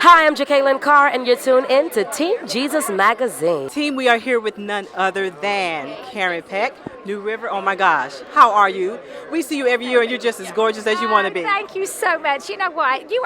Hi, I'm Jekalyn Carr, and you're tuned in to Team Jesus Magazine. Team, we are here with none other than Karen Peck, New River. Oh my gosh, how are you? We see you every year, and you're just as gorgeous as you want to be. Thank you so much. You know what? You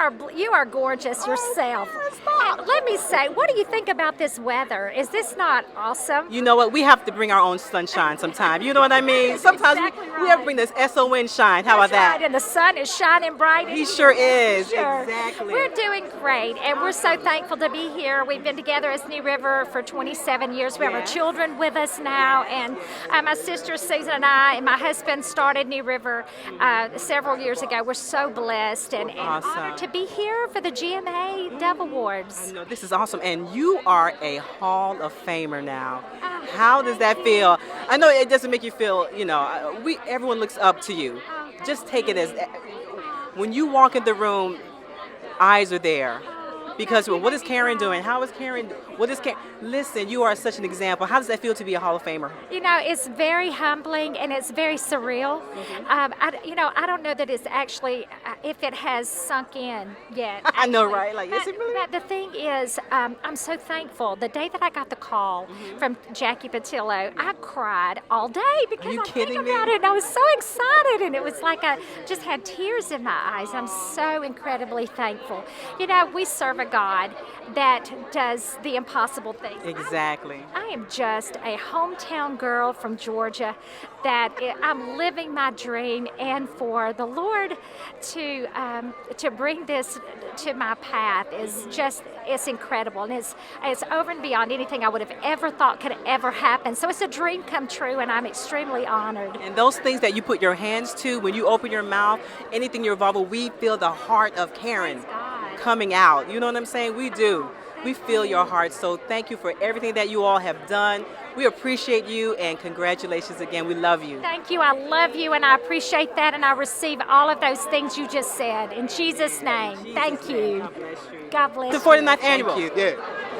are gorgeous yourself. And let me say, what do you think about this weather? Is this not awesome? You know what? We have to bring our own sunshine sometime. You know what I mean? Sometimes exactly we have to bring this SON shine. How about that? Right, and the sun is shining bright. He sure is. Sure. Exactly. We're doing great, and we're so thankful to be here. We've been together as New River for 27 years. We have our children with us now, and my sister Susan and I and my husband started New River several years ago. We're so blessed and honored to be here for the GMA Dove Awards. I know, this is awesome, and you are a Hall of Famer now. How does that feel? I know it doesn't make you feel, everyone looks up to you. Just take it as, when you walk in the room, eyes are there. Because what is Karen doing? How is Karen? What is Karen? Listen, you are such an example. How does that feel to be a Hall of Famer? You know, it's very humbling and it's very surreal. I don't know that it's actually, if it has sunk in yet. I know, right? Like, is it really? But the thing is, I'm so thankful. The day that I got the call from Jackie Patillo, I cried all day because I think about it. And I was so excited, and it was like I just had tears in my eyes. I'm so incredibly thankful. You know, we serve a God that does the impossible things. Exactly. I am just a hometown girl from Georgia that I'm living my dream, and for the Lord to bring this to my path is just, it's incredible, and it's over and beyond anything I would have ever thought could ever happen. So it's a dream come true, and I'm extremely honored. And those things that you put your hands to, when you open your mouth, anything you're involved with, we feel the heart of Karen coming out. You know what I'm saying? We do. We feel your heart. So thank you for everything that you all have done. We appreciate you, and congratulations again. We love you. Thank you. I love you, and I appreciate that, and I receive all of those things you just said. In Jesus' name, thank you. God bless you. God bless you. The 49th annual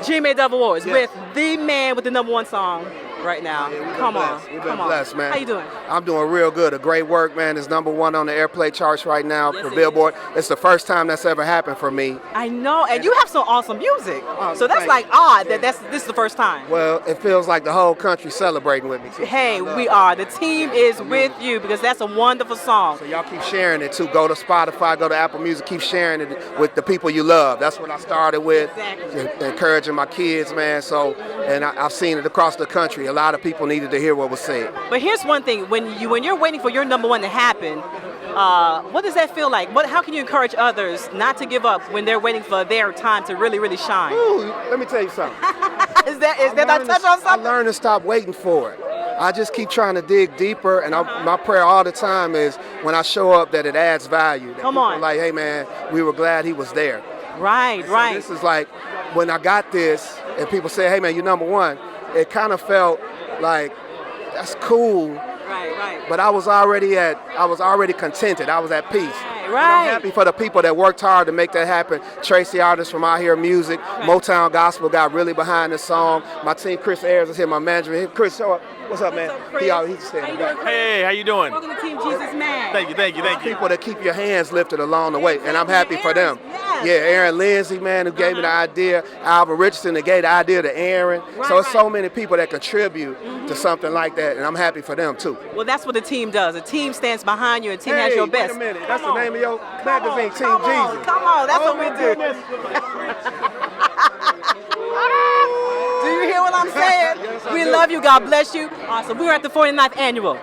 GMA Dove Awards with the man with the #1 song right now. Come on. We've been blessed, man. How you doing? I'm doing real good. A great work, man. It's #1 on the airplay charts right now for Billboard. It's the first time that's ever happened for me. I know, and you have some awesome music. So that's like odd that this is the first time. Well, it feels like the whole country celebrating with me. Hey, we are. The team is with you because that's a wonderful song. So y'all keep sharing it too. Go to Spotify, go to Apple Music, keep sharing it with the people you love. That's what I started with. Exactly. Encouraging my kids, man. So, and I've seen it across the country. A lot of people needed to hear what was said. But here's one thing: when you're waiting for your #1 to happen, what does that feel like? How can you encourage others not to give up when they're waiting for their time to really, really shine? Ooh, let me tell you something. Is that I touch on something? I learned to stop waiting for it. I just keep trying to dig deeper, and my prayer all the time is when I show up that it adds value. That Come on. Like, hey man, we were glad he was there. Right, right. This is like when I got this, and people say, hey man, you're #1. It kind of felt like that's cool. Right. But I was already contented. I was at peace. Right. And I'm happy for the people that worked hard to make that happen. Tracy Artist from Out Here Music, Motown Gospel got really behind the song. My team, Chris Ayers, is here, my manager. Chris, show up. What's up, man? He's standing back. Hey, how you doing? Welcome to Team Jesus Man. Thank you. People that keep your hands lifted along the way, and I'm happy for them. Yes. Yeah, Aaron Lindsay, man, who gave me the idea. Alvin Richardson, that gave the idea to Aaron. So it's so many people that contribute to something like that, and I'm happy for them too. Well, that's what a team does. A team stands behind you. A team has your best. Wait a minute. That's the name of your magazine, Team Jesus. Come on, that's what we do. Do you hear what I'm saying? We love you. God bless you. Awesome. We're at the 49th annual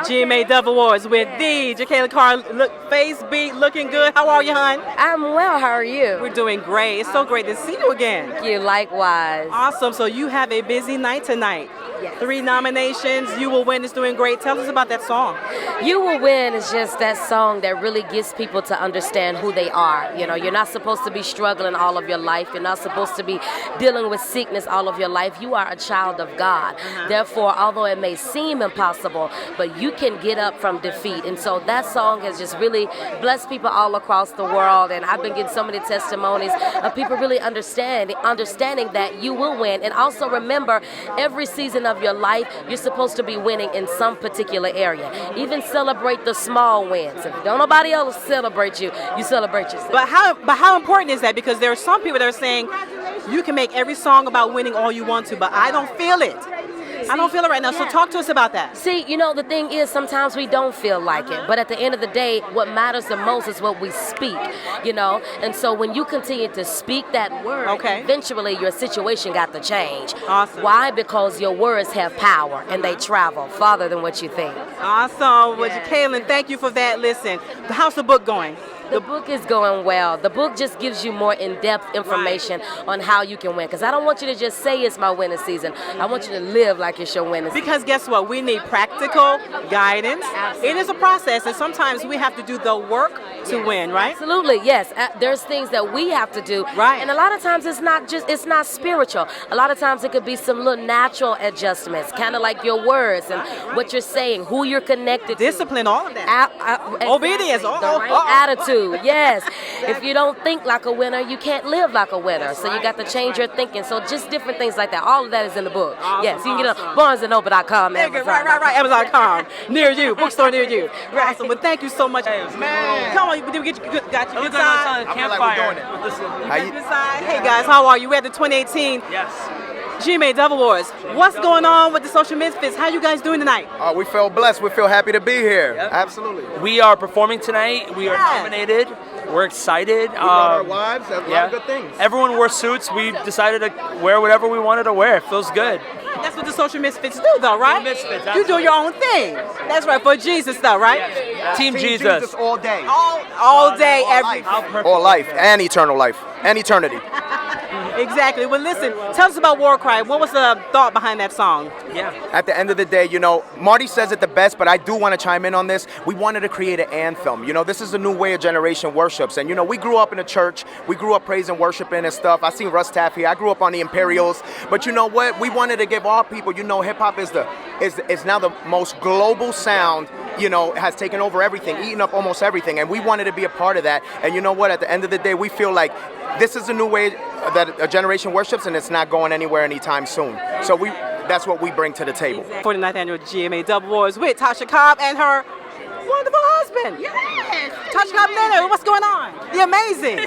GMA Dove Awards with the Jekalyn Carr. Face beat, looking good. How are you, hon? I'm well. How are you? We're doing great. It's so great to see you again. Thank you. Likewise. Awesome. So you have a busy night tonight. Yes. 3 nominations. You Will Win is doing great. Tell us about that song. You Will Win is just that song that really gets people to understand who they are. You know, you're not supposed to be struggling all of your life. You're not supposed to be dealing with sickness all of your life. You are a child of God. Therefore, although it may seem impossible, but you can get up from defeat. And so that song has just really blessed people all across the world. And I've been getting so many testimonies of people really understanding that you will win. And also remember, every season of your life, you're supposed to be winning in some particular area. Even celebrate the small wins. If don't nobody else celebrate you, you celebrate yourself. But how important is that? Because there are some people that are saying you can make every song about winning all you want to, but I don't feel it. I don't feel it right now, so talk to us about that. See, the thing is, sometimes we don't feel like it, but at the end of the day, what matters the most is what we speak, And so when you continue to speak that word, eventually your situation got to change. Awesome. Why? Because your words have power, and they travel farther than what you think. Awesome. Well, Jekalyn, thank you for that. Listen, how's the book going? The book is going well. The book just gives you more in-depth information on how you can win. Because I don't want you to just say it's my winning season. I want you to live like it's your winning season. Because guess what? We need practical guidance. Absolutely. It is a process, and sometimes we have to do the work to win, right? Absolutely, yes. There's things that we have to do. Right. And a lot of times it's not spiritual. A lot of times it could be some little natural adjustments, kind of like your words and what you're saying, who you're connected to. Discipline, all of that. Exactly. Obedience. The right attitude. Yes. If you don't think like a winner, you can't live like a winner. So you got to change your thinking. So just different things like that. All of that is in the book. Awesome, yes, you can get on BarnesandNoble.com. Right. Amazon.com. Near you. Bookstore near you. Right. Awesome. Well, thank you so much. Man. Come on, did we got you good side? I feel like we're doing it. Hey guys, how are you? We're at the 2018 GMA Dove Awards. What's going on with the Social Misfits? How you guys doing tonight? We feel blessed. We feel happy to be here. Yep. Absolutely. We are performing tonight. We are nominated. We're excited. We brought our wives. That's a lot of good things. Everyone wore suits. We decided to wear whatever we wanted to wear. It feels good. That's what the Social Misfits do, though, right? Misfits, you do your own thing. That's right, for Jesus, though, right? Yeah. Team Jesus. all day. All day, every life. All life and eternal life and eternity. Exactly. Well, listen, tell us about War Cry. What was the thought behind that song? Yeah. At the end of the day, Marty says it the best, but I do want to chime in on this. We wanted to create an anthem. This is a new way of generation worships. And, we grew up in a church. We grew up praising, worshiping and stuff. I seen Russ Taff here. I grew up on the Imperials. But you know what? We wanted to give all people, hip-hop is now the most global sound, it has taken over everything, eaten up almost everything. And we wanted to be a part of that. And you know what? At the end of the day, we feel like this is a new way that a generation worships, and it's not going anywhere anytime soon. So that's what we bring to the table. 49th Annual GMA Dove Awards with Tasha Cobbs and her wonderful husband. Yes. Tasha Cobbs, Leonard, what's going on? You're amazing.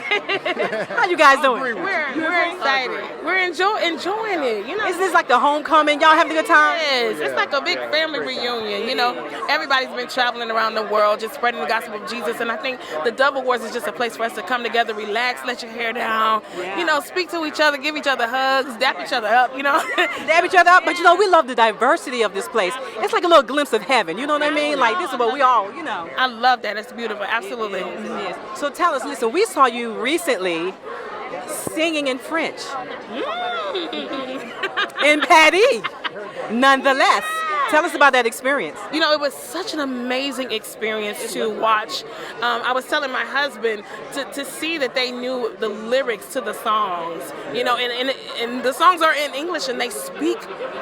How you guys doing? We're excited. We're enjoying it. Is this like the homecoming? Y'all having a good time? Yes. It's like a big family reunion. Everybody's been traveling around the world, just spreading the gospel of Jesus. And I think the Dove Awards is just a place for us to come together, relax, let your hair down, speak to each other, give each other hugs, dap each other up, Dap each other up, but we love the diversity of this place. It's like a little glimpse of heaven, you know what I mean? Like this is what we all, I love that. It's beautiful. Absolutely. Yes. So tell us, listen, we saw you recently singing in French. In Paris, nonetheless. Tell us about that experience. It was such an amazing experience to watch. I was telling my husband to see that they knew the lyrics to the songs, and the songs are in English and they speak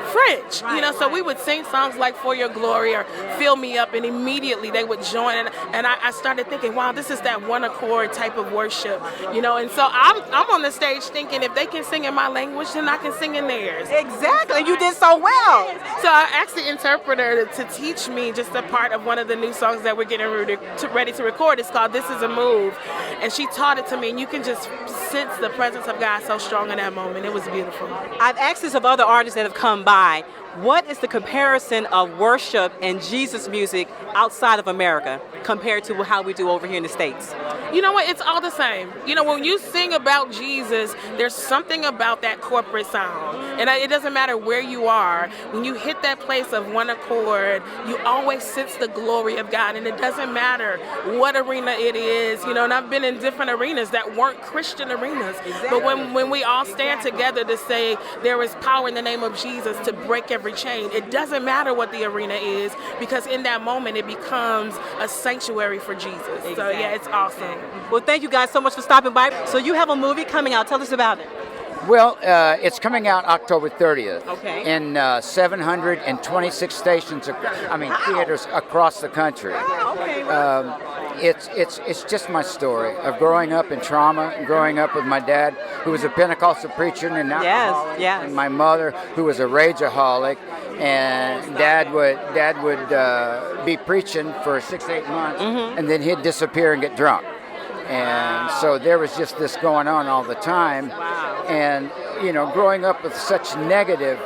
French, so we would sing songs like For Your Glory or Fill Me Up, and immediately they would join. And I started thinking, wow, this is that one accord type of worship, and so I'm on the stage thinking if they can sing in my language, then I can sing in theirs. Exactly. You did so well. So I asked the interpreter to teach me just a part of one of the new songs that we're getting ready to record. It's called This Is a Move. And she taught it to me, and you can just sense the presence of God so strong in that moment. It was beautiful. I've asked this of other artists that have come by. What is the comparison of worship and Jesus music outside of America compared to how we do over here in the States? You know what? It's all the same. When you sing about Jesus, there's something about that corporate sound. And it doesn't matter where you are. When you hit that place of one accord, you always sense the glory of God. And it doesn't matter what arena it is. And I've been in different arenas that weren't Christian arenas. Exactly. But when we all stand together to say there is power in the name of Jesus to break every chain, it doesn't matter what the arena is, because in that moment it becomes a sanctuary for Jesus. Exactly. So yeah, it's awesome. Well, thank you guys so much for stopping by. So you have a movie coming out. Tell us about it. Well, it's coming out October 30th. Okay. In 726 stations, theaters across the country. Okay. It's just my story of growing up in trauma, growing up with my dad, who was a Pentecostal preacher and an alcoholic, Yes. and my mother, who was a rageaholic, and dad would be preaching for 6 to 8 months, and then he'd disappear and get drunk. And so there was just this going on all the time. And, growing up with such negative,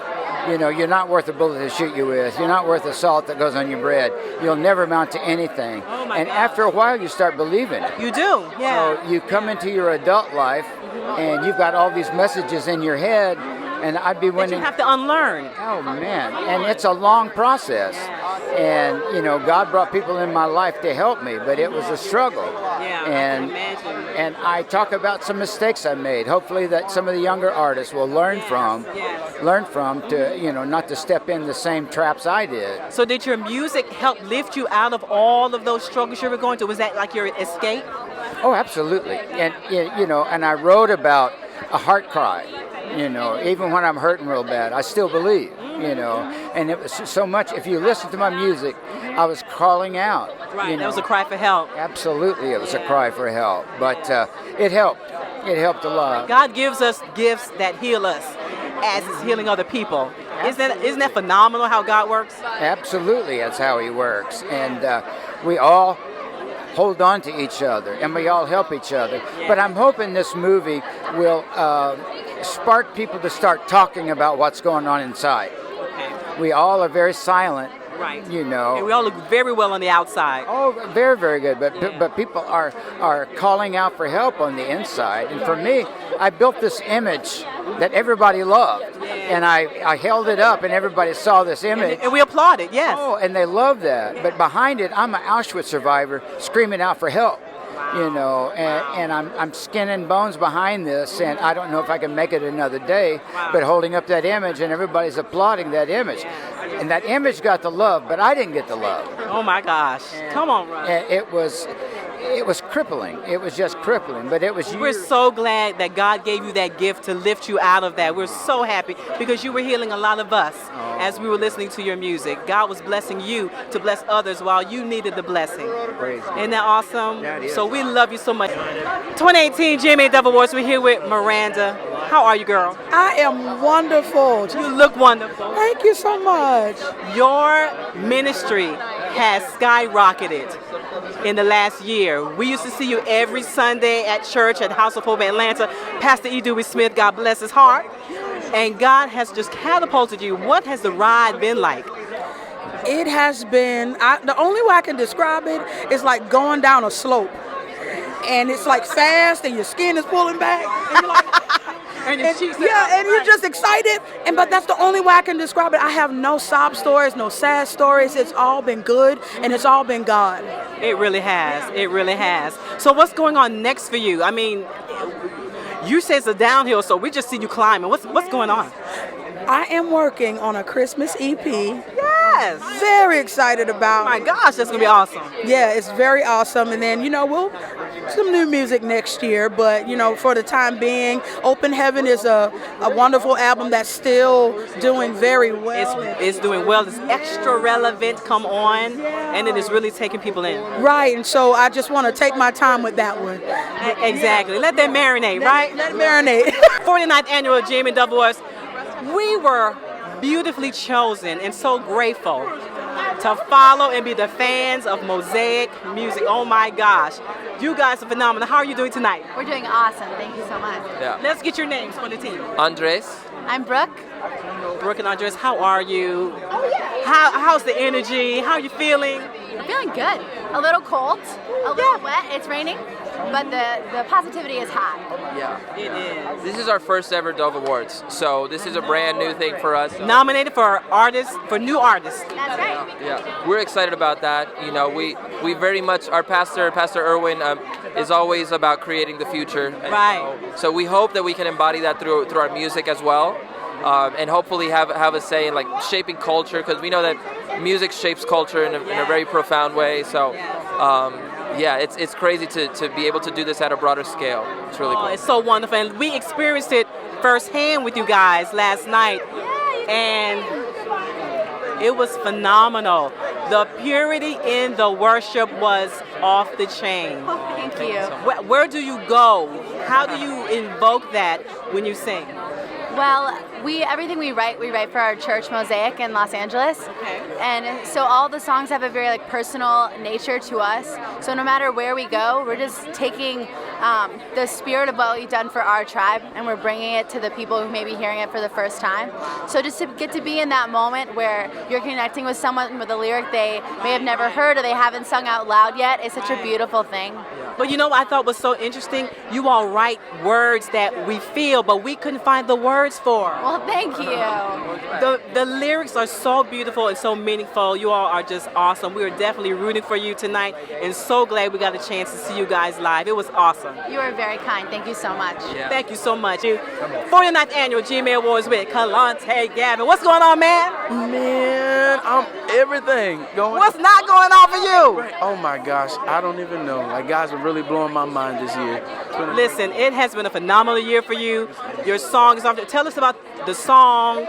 you're not worth a bullet to shoot you with. You're not worth the salt that goes on your bread. You'll never amount to anything. And after a while, you start believing it. You do, yeah. So you come into your adult life, and you've got all these messages in your head, and I'd be That winning. you have to unlearn. Oh man, and it's a long process. And God brought people in my life to help me, but it was a struggle. Yeah, And I can imagine. and I talk about some mistakes I made. Hopefully that some of the younger artists will learn from to not to step in the same traps I did. So did your music help lift you out of all of those struggles you were going through? Was that like your escape? Oh, absolutely. And and I wrote about a heart cry. Even when I'm hurting real bad, I still believe, and it was so much. If you listen to my music, I was calling out. Right, that was a cry for help. Absolutely, it was a cry for help, but it helped. It helped a lot. God gives us gifts that heal us as He's healing other people. Isn't that phenomenal how God works? Absolutely, that's how He works, and we all hold on to each other, and we all help each other. But I'm hoping this movie will spark people to start talking about what's going on inside. We all are very silent. Right. And we all look very well on the outside. Oh, very, very good. But people are calling out for help on the inside. And for me, I built this image that everybody loved. And I held it up, and everybody saw this image. And we applauded, yes. Oh, and they loved that. But behind it, I'm an Auschwitz survivor screaming out for help. And I'm skin and bones behind this, and I don't know if I can make it another day, but holding up that image, and everybody's applauding that image. And that image got the love, but I didn't get the love. Oh my gosh. Come on, Russ. And it was crippling. It was just crippling, but it was We're so glad that God gave you that gift to lift you out of that. We're so happy because you were healing a lot of us as we were listening to your music. God was blessing you to bless others while you needed the blessing. Isn't that awesome? That is so we love you so much. 2018 GMA Dove Awards, we're here with Miranda. How are you, girl? I am wonderful. You look wonderful. Thank you so much. Your ministry has skyrocketed in the last year. We used to see you every Sunday at church at House of Hope Atlanta. Pastor E. Dewey Smith, God bless his heart. And God has just catapulted you. What has the ride been like? It has been, the only way I can describe it is like going down a slope. And it's like fast and your skin is pulling back. And you're like, and you're just excited. But that's the only way I can describe it. I have no sob stories, no sad stories. It's all been good, and it's all been God. It really has. It really has. So what's going on next for you? I mean, you say it's a downhill, so we just see you climbing. What's going on? I am working on a Christmas EP. Yes. Very excited about. Oh my gosh, that's going to be awesome. Yeah, it's very awesome. And then, we'll some new music next year. But, for the time being, Open Heaven is a wonderful album that's still doing very well. It's doing well. It's extra relevant, come on. And it is really taking people in. Right. And so I just want to take my time with that one. Exactly. Let that marinate, right? Let it marinate. 49th annual GMA Dove Awards. We were beautifully chosen and so grateful to follow and be the fans of Mosaic music. Oh my gosh. You guys are phenomenal. How are you doing tonight? We're doing awesome. Thank you so much. Yeah. Let's get your names for the team. Andres. I'm Brooke. Brooke and Andres, how are you? How's the energy? How are you feeling? I'm feeling good. A little cold, a little wet. It's raining, but the positivity is high. Yeah. It is. This is our first ever Dove Awards, so this is a brand new thing for us. Nominated for new artists. That's right. Yeah, we're excited about that. We very much, our Pastor Irwin, is always about creating the future. Right. So we hope that we can embody that through our music as well. And hopefully have a say in shaping culture, because we know that music shapes culture in a very profound way. So it's crazy to be able to do this at a broader scale. It's really cool. It's so wonderful, and we experienced it firsthand with you guys last night, and it was phenomenal. The purity in the worship was off the chain. Thank you. Where do you go? How do you invoke that when you sing? Well, everything we write for our church, Mosaic in Los Angeles. Okay. And so all the songs have a very like personal nature to us. So no matter where we go, we're just taking the spirit of what we've done for our tribe, and we're bringing it to the people who may be hearing it for the first time. So just to get to be in that moment where you're connecting with someone with a lyric they may have never heard or they haven't sung out loud yet is such a beautiful thing. But you know what I thought was so interesting? You all write words that we feel, but we couldn't find the words for. Well, thank you. The lyrics are so beautiful and so meaningful. You all are just awesome. We are definitely rooting for you tonight, and so glad we got a chance to see you guys live. It was awesome. You are very kind. Thank you so much. Yeah. Thank you so much. 49th Annual GMA Awards with Kelontae Gavin. What's going on, man? Man, I'm everything going. What's not going on for you? Oh my gosh, I don't even know. Like, guys are really blowing my mind this year. Listen, it has been a phenomenal year for you. Your song is off. Tell us about the song,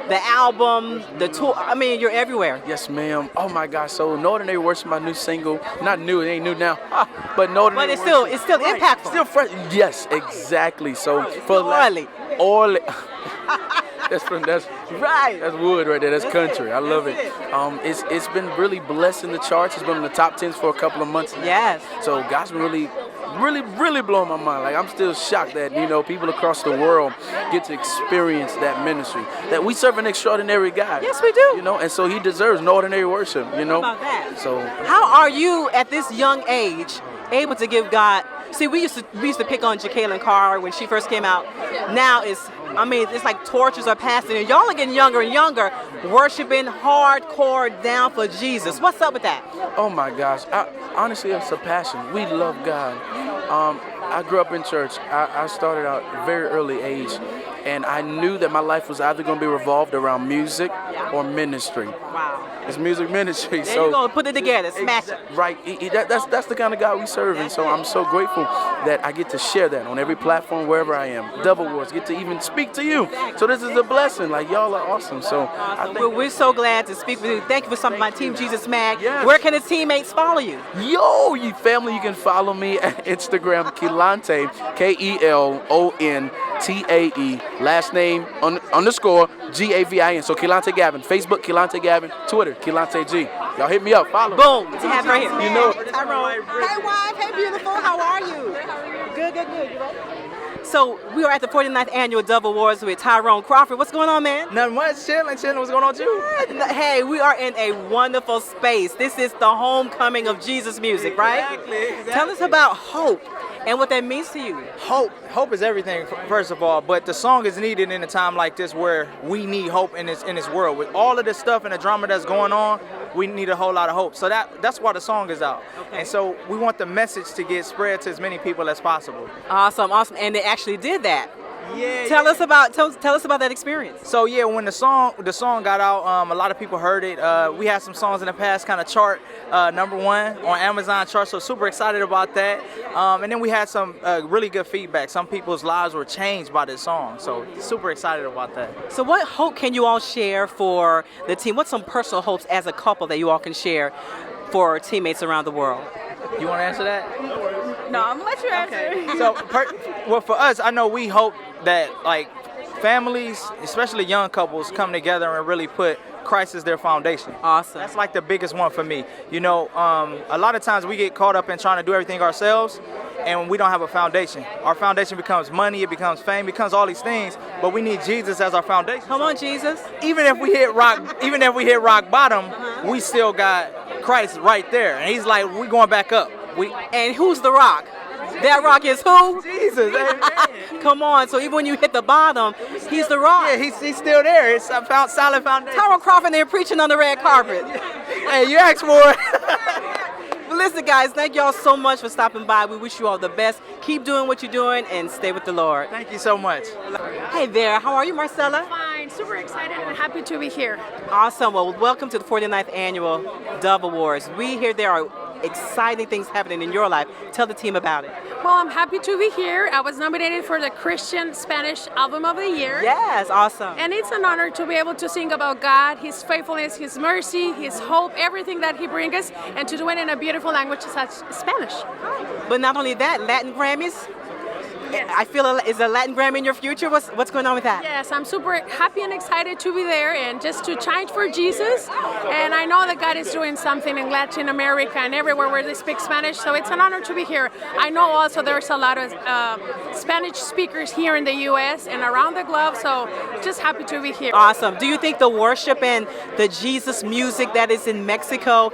the album, the tour. I mean, you're everywhere. Yes, ma'am. Oh my gosh. So Ordinary Worship, my new single. Not new, it ain't new now. But Ordinary But it's still right. impactful. Still fresh. Yes, exactly. So for oily. Oily. That's right. That's wood right there. That's country. I love it. It's been really blessed in the charts. It's been in the top 10s for a couple of months. Yes. So God's been really blowing my mind. Like, I'm still shocked that, people across the world get to experience that ministry. That we serve an extraordinary God. Yes, we do. And so he deserves no ordinary worship, How about that? So how are you at this young age able to give God? See, we used to pick on Jekalyn Carr when she first came out. Now it's like torches are passing, and y'all are getting younger and younger, worshiping hardcore down for Jesus. What's up with that? Oh my gosh. Honestly, it's a passion. We love God. I grew up in church. I started out at a very early age, and I knew that my life was either going to be revolved around music or ministry. Wow. It's music ministry. There you go, put it together, smash it. Right, that's the kind of God we serve, and so I'm so grateful that I get to share that on every platform wherever I am. Dove Awards, get to even speak to you. So this is a blessing. Like, y'all are awesome. So we're so glad to speak with you. Thank you for something, my Team Jesus Mag. Yes. Where can his teammates follow you? Yo, you family, you can follow me at Instagram, Kelontae, KELONTAE, last name underscore GAVIN. So Kelontae Gavin, Facebook Kelontae Gavin, Twitter Kelontae G. Y'all hit me up, follow. Boom, it's happening right here. You know. Tyrone. Hey wife, hey beautiful, how are you? Good. You ready? So we are at the 49th Annual Dove Awards with Tyrone Crawford. What's going on, man? Nothing much, chilling. What's going on with you? Hey, we are in a wonderful space. This is the homecoming of Jesus music, right? Exactly. Tell us about hope and what that means to you. Hope is everything, first of all, but the song is needed in a time like this where we need hope in this world. With all of this stuff and the drama that's going on, we need a whole lot of hope. So that's why the song is out. Okay. And so we want the message to get spread to as many people as possible. Awesome. And they actually did that. Yeah. Tell us about that experience. So yeah, when the song got out, a lot of people heard it. We had some songs in the past kind of chart #1 on Amazon chart, so super excited about that. And then we had some really good feedback. Some people's lives were changed by this song, so super excited about that. So what hope can you all share for the team? What's some personal hopes as a couple that you all can share for teammates around the world? You want to answer that? No, I'm gonna let you answer. Okay. So, for us, I know we hope that like families, especially young couples, come together and really put Christ as their foundation. Awesome. That's like the biggest one for me. A lot of times we get caught up in trying to do everything ourselves, and we don't have a foundation. Our foundation becomes money, it becomes fame, it becomes all these things, but we need Jesus as our foundation. Come on, Jesus. Even if we hit rock bottom, we still got Christ right there, and he's like, we going back up. And who's the rock? That rock is who? Jesus. Amen. Come on. So even when you hit the bottom, he's the rock. Yeah, he's still there. It's a solid foundation. Tyrone Crawford there preaching on the red carpet. Hey, you asked for it. But listen, guys, thank y'all so much for stopping by. We wish you all the best. Keep doing what you're doing and stay with the Lord. Thank you so much. Hey there. How are you, Marcella? Fine. Super excited and happy to be here. Awesome. Well, welcome to the 49th Annual Dove Awards. We hear there are exciting things happening in your life. Tell the team about it. Well, I'm happy to be here. I was nominated for the Christian Spanish Album of the Year. Yes, awesome. And it's an honor to be able to sing about God, His faithfulness, His mercy, His hope, everything that He brings us, and to do it in a beautiful language such as Spanish. But not only that, Latin Grammys. Yes. I feel is a Latin Grammy in your future? What's going on with that? Yes, I'm super happy and excited to be there and just to chant for Jesus. And I know that God is doing something in Latin America and everywhere where they speak Spanish. So it's an honor to be here. I know also there's a lot of Spanish speakers here in the U.S. and around the globe. So just happy to be here. Awesome. Do you think the worship and the Jesus music that is in Mexico,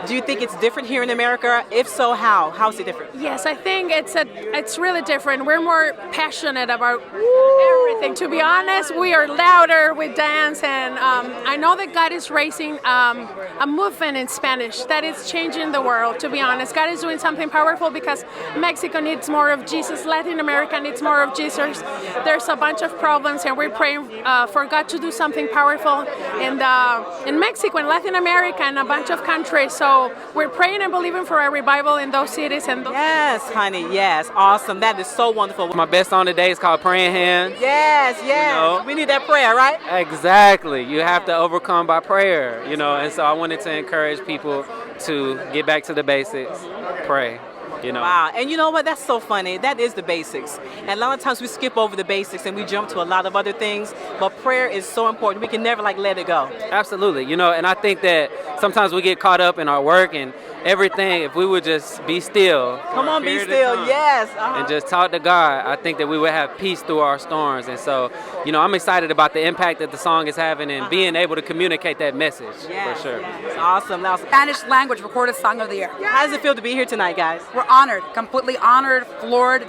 do you think it's different here in America? If so, how? How is it different? Yes, I think it's really different. We're more passionate about everything. To be honest, we are louder with dance, and I know that God is raising a movement in Spanish that is changing the world. To be honest, God is doing something powerful because Mexico needs more of Jesus. Latin America needs more of Jesus. There's a bunch of problems, and we're praying for God to do something powerful in Mexico and Latin America and a bunch of countries. So we're praying and believing for a revival in those cities. And yes, honey, yes, awesome. That is so wonderful. My best song today is called Praying Hands. Yes, yes. You know? We need that prayer, right? Exactly. You have to overcome by prayer, and so I wanted to encourage people to get back to the basics, pray. Wow, and you know what? That's so funny. That is the basics. And a lot of times we skip over the basics and we jump to a lot of other things, but prayer is so important. We can never let it go. Absolutely, and I think that sometimes we get caught up in our work and everything. If we would just be still. Come on, be still, yes. And just talk to God, I think that we would have peace through our storms. And so, I'm excited about the impact that the song is having and being able to communicate that message, for sure. Yes. Awesome. Spanish language recorded song of the year. How does it feel to be here tonight, guys? We're honored, completely honored, floored.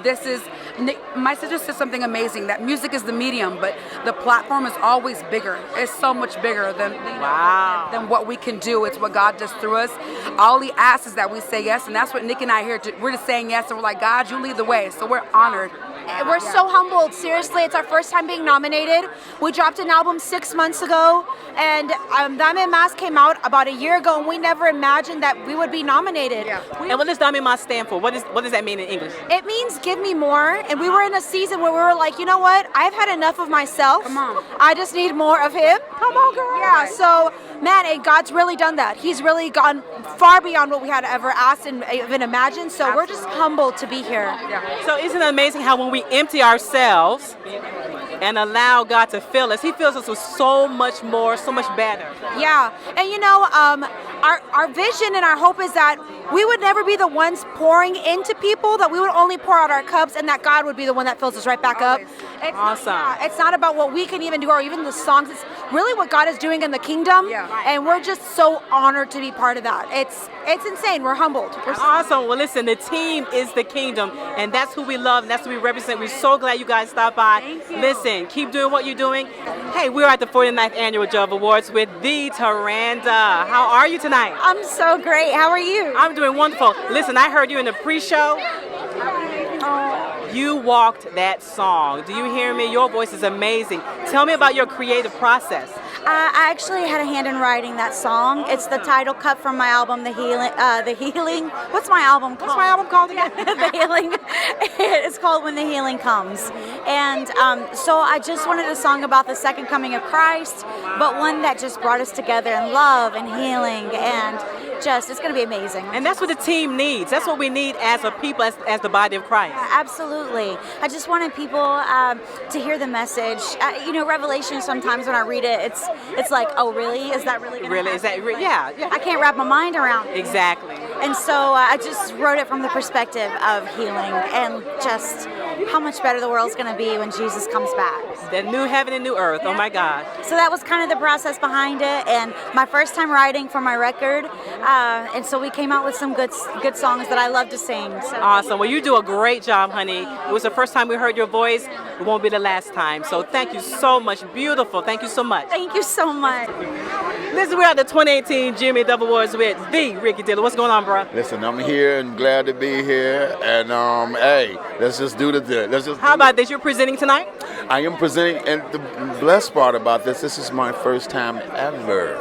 My sister said something amazing, that music is the medium, but the platform is always bigger. It's so much bigger than what we can do. It's what God does through us. All He asks is that we say yes, and that's what Nick and I are here. We're just saying yes, and we're like, God, you lead the way. So we're honored. We're so humbled. Seriously, it's our first time being nominated. We dropped an album 6 months ago, and Dame Mas came out about a year ago, and we never imagined that we would be nominated. And what does Dame Mas stand for? What does that mean in English? It means give me more, and we were in a season where we were like, you know what? I've had enough of myself. Come on. I just need more of Him. Come on, girl. Yeah, so, man, and God's really done that. He's really gone far beyond what we had ever asked and even imagined, so we're just humbled to be here. So isn't it amazing how when we empty ourselves and allow God to fill us, He fills us with so much more, so much better. Yeah, and our vision and our hope is that we would never be the ones pouring into people, that we would only pour out our cups, and that God would be the one that fills us right back up. It's awesome. It's not about what we can even do or even the songs. It's really what God is doing in the kingdom, and we're just so honored to be part of that. It's insane. We're humbled. Awesome. Well, listen, the team is the kingdom, and that's who we love, and that's who we represent. We're so glad you guys stopped by. Thank you. Listen, keep doing what you're doing. Hey, we're at the 49th Annual Dove Awards with the TaRanda. How are you tonight? I'm so great. How are you? I'm doing wonderful. Listen, I heard you in the pre-show. You walked that song. Do you hear me? Your voice is amazing. Tell me about your creative process. I actually had a hand in writing that song. It's the title cut from my album, The Healing. What's my album called? What's my album called again? The Healing. It's called When the Healing Comes. And so I just wanted a song about the second coming of Christ, but one that just brought us together in love and healing, and just, it's going to be amazing. And that's what the team needs. That's what we need as a people, as the body of Christ. Yeah, absolutely. I just wanted people to hear the message. Revelation, sometimes when I read it, it's like, oh, really? Is that really going to happen? Is that real? Yeah. I can't wrap my mind around it. Exactly. And so I just wrote it from the perspective of healing and just how much better the world's going to be when Jesus comes back. That new heaven and new earth. Oh, my God. So that was kind of the process behind it, and my first time writing for my record. And so we came out with some good songs that I love to sing. So. Awesome. Well, you do a great job, honey. It was the first time we heard your voice. It won't be the last time. So thank you so much. Beautiful. Thank you so much. Thank you so much. Listen, we're at the 2018 GMA Dove Awards with the Ricky Dillard. What's going on, bro? Listen, I'm here and glad to be here. And hey, let's just do the. How about this? You're presenting tonight? I am presenting, and the blessed part about this is my first time ever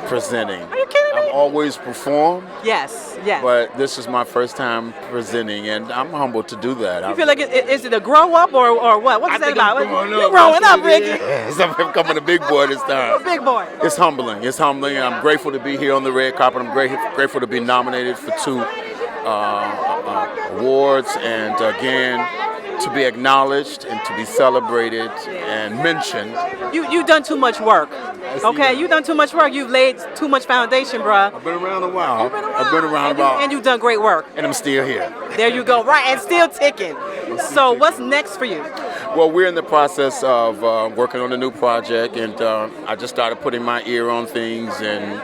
Are presenting. you kidding me? I've always performed, Yes, yes. but this is my first time presenting, and I'm humbled to do that. You feel like is it a grow up or what? What is that about? You're growing up, Ricky. Yes, I'm becoming a big boy this time. Big boy. It's humbling. It's humbling, and I'm grateful to be here on the red carpet. I'm grateful to be nominated for 2 awards, and again, to be acknowledged and to be celebrated and mentioned. You've done too much work. Okay, you've done too much work. You've laid too much foundation, bruh. I've been around a while. I've been around about. And you've done great work. And I'm still here. There you go. Right, and still ticking. So what's next for you? Well, we're in the process of working on a new project, and I just started putting my ear on things and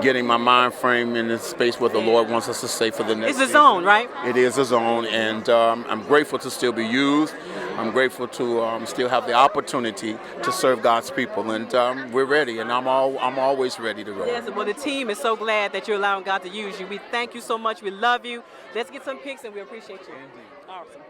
getting my mind frame in the space where the Lord wants us to stay for the next. It's a zone, right? It is a zone, and I'm grateful to still be used. I'm grateful to still have the opportunity to serve God's people, and we're ready, and I'm always ready to roll. Yes, well, the team is so glad that you're allowing God to use you. We thank you so much. We love you. Let's get some pics, and we appreciate you. Awesome.